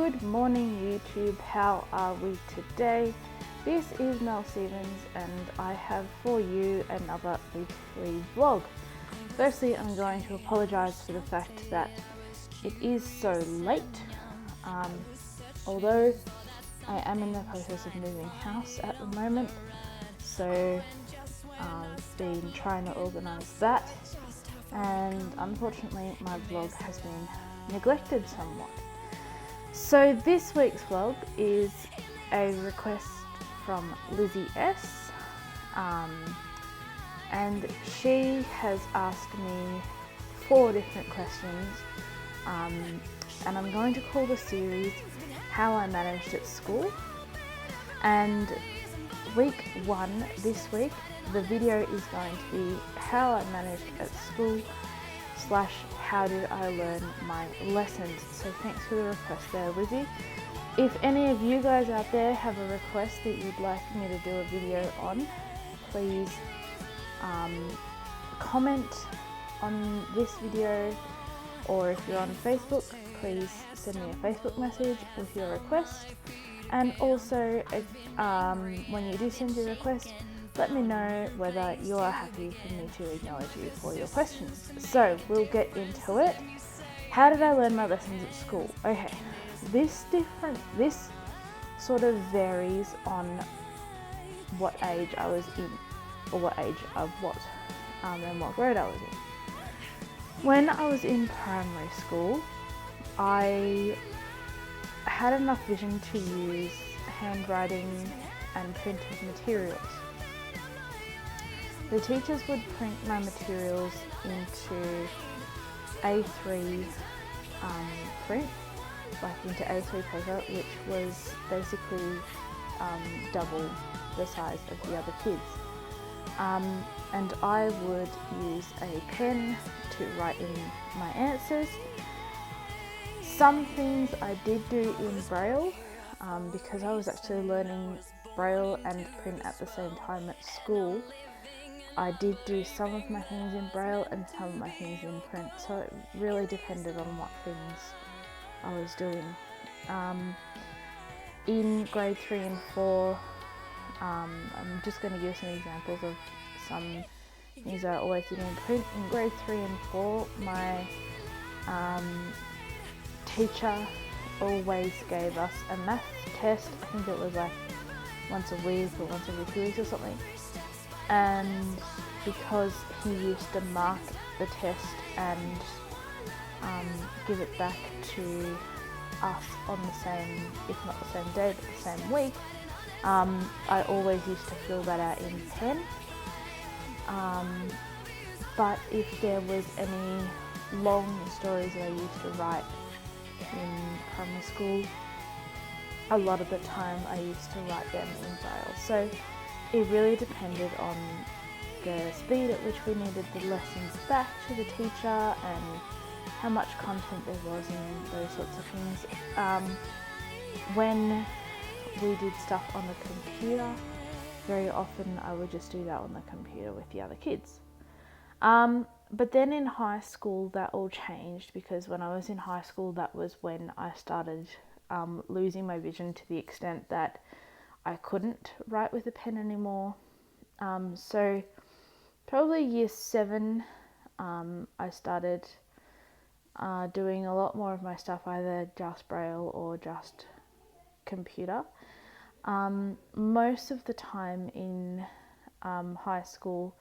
Good morning YouTube, how are we today? This is Mel Stevens and I have for you another weekly vlog. Firstly, I'm going to apologise for the fact that it is so late. Although I am in the process of moving house at the moment, so I've been trying to organise that, and unfortunately my vlog has been neglected somewhat. So this week's vlog is a request from Lizzie S, and she has asked me 4 different questions, and I'm going to call the series How I Managed at School. And week 1 this week, the video is going to be how I managed at school / how did I learn my lessons. So thanks for the request there, Lizzie. If any of you guys out there have a request that you'd like me to do a video on, please comment on this video, or if you're on Facebook, please send me a Facebook message with your request. And also, when you do send your request, let me know whether you are happy for me to acknowledge you for your questions. So we'll get into it. How did I learn my lessons at school? Okay, this sort of varies on what age I was in, or what age I was, and what grade I was in. When I was in primary school, I had enough vision to use handwriting and printed materials. The teachers would print my materials into A3 print, like into A3 paper, which was basically double the size of the other kids. And I would use a pen to write in my answers. Some things I did do in Braille, because I was actually learning Braille and print at the same time at school. I did do some of my things in Braille and some of my things in print, so it really depended on what things I was doing. In grade 3 and 4, I'm just going to give some examples of some things I always did in print. In grade 3 and 4, my teacher always gave us a math test. I think it was like once a week or once every 2 weeks or something. And because he used to mark the test and give it back to us on the same, if not the same day, but the same week, I always used to fill that out in pen. But if there was any long stories that I used to write in primary school, a lot of the time I used to write them in Braille. So it really depended on the speed at which we needed the lessons back to the teacher and how much content there was and those sorts of things. When we did stuff on the computer, very often I would just do that on the computer with the other kids. But then in high school that all changed, because when I was in high school, that was when I started losing my vision to the extent that I couldn't write with a pen anymore. So probably year 7, I started doing a lot more of my stuff either just Braille or just computer. Most of the time in high school,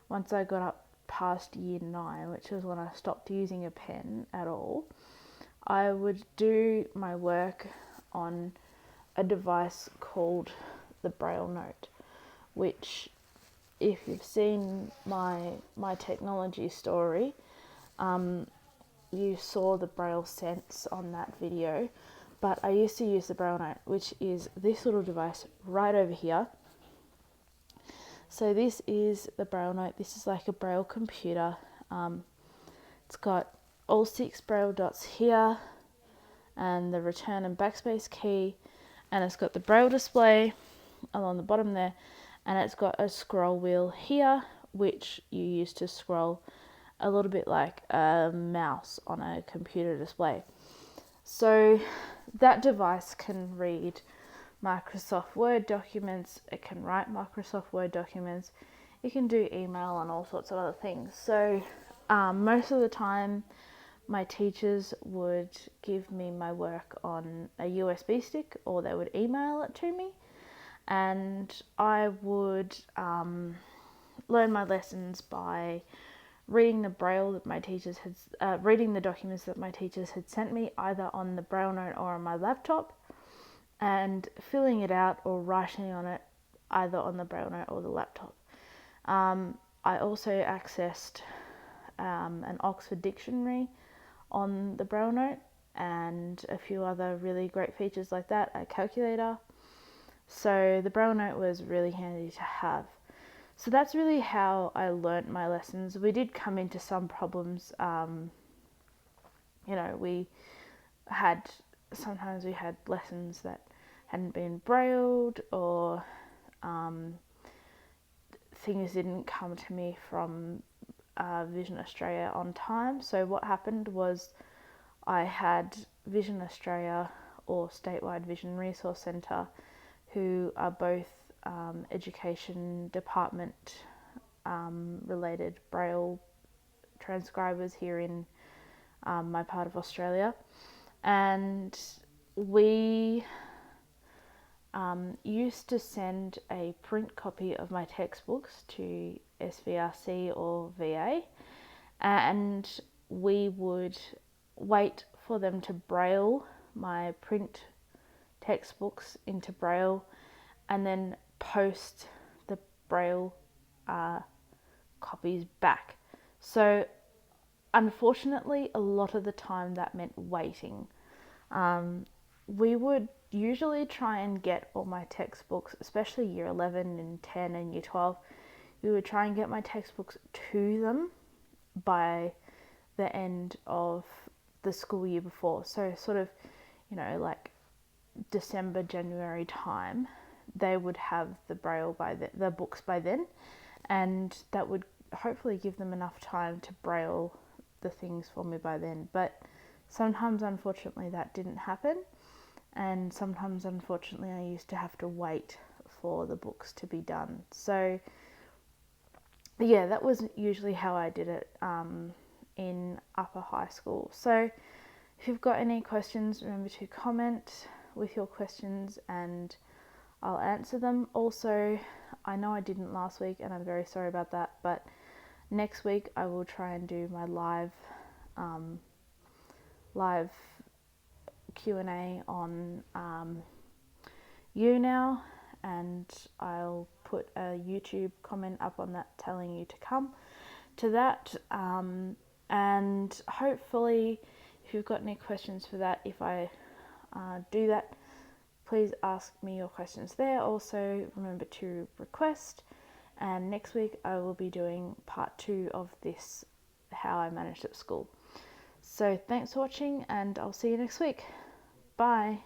once I got up past year 9, which was when I stopped using a pen at all, I would do my work on a device called the Braille Note, which, if you've seen my technology story, you saw the Braille Sense on that video. But I used to use the Braille Note, which is this little device right over here. So this is the Braille Note. This is like a Braille computer. It's got all 6 Braille dots here and the return and backspace key, and it's got the Braille display along the bottom there, and it's got a scroll wheel here, which you use to scroll a little bit like a mouse on a computer display. So that device can read Microsoft Word documents, it can write Microsoft Word documents, it can do email and all sorts of other things. So most of the time my teachers would give me my work on a USB stick, or they would email it to me, and I would learn my lessons by reading the braille that my teachers had, reading the documents that my teachers had sent me, either on the braille note or on my laptop, and filling it out or writing on it, either on the braille note or the laptop. I also accessed an Oxford dictionary on the braille note, and a few other really great features like that, a calculator. So the braille note was really handy to have. So that's really how I learnt my lessons. We did come into some problems. Sometimes we had lessons that hadn't been brailled, or things didn't come to me from Vision Australia on time. So what happened was I had Vision Australia, or Statewide Vision Resource Centre, who are both education department related braille transcribers here in my part of Australia, and we used to send a print copy of my textbooks to SVRC or VA, and we would wait for them to braille my print textbooks into braille, and then post the braille copies back. So unfortunately, a lot of the time that meant waiting. We would usually try and get all my textbooks, especially year 11 and 10 and year 12, we would try and get my textbooks to them by the end of the school year before. So sort of, like December, January time, they would have the braille the books by then, and that would hopefully give them enough time to braille the things for me by then. But sometimes, unfortunately, that didn't happen, and sometimes, unfortunately, I used to have to wait for the books to be done. So yeah, that was usually how I did it in upper high school. So if you've got any questions, remember to comment with your questions and I'll answer them. Also, I know I didn't last week and I'm very sorry about that, but next week I will try and do my live Q&A on YouNow, and I'll put a YouTube comment up on that telling you to come to that, and hopefully if you've got any questions for that, if I do that, please ask me your questions there. Also remember to request, and next week I will be doing part 2 of this, how I managed at school. So thanks for watching, and I'll see you next week. Bye.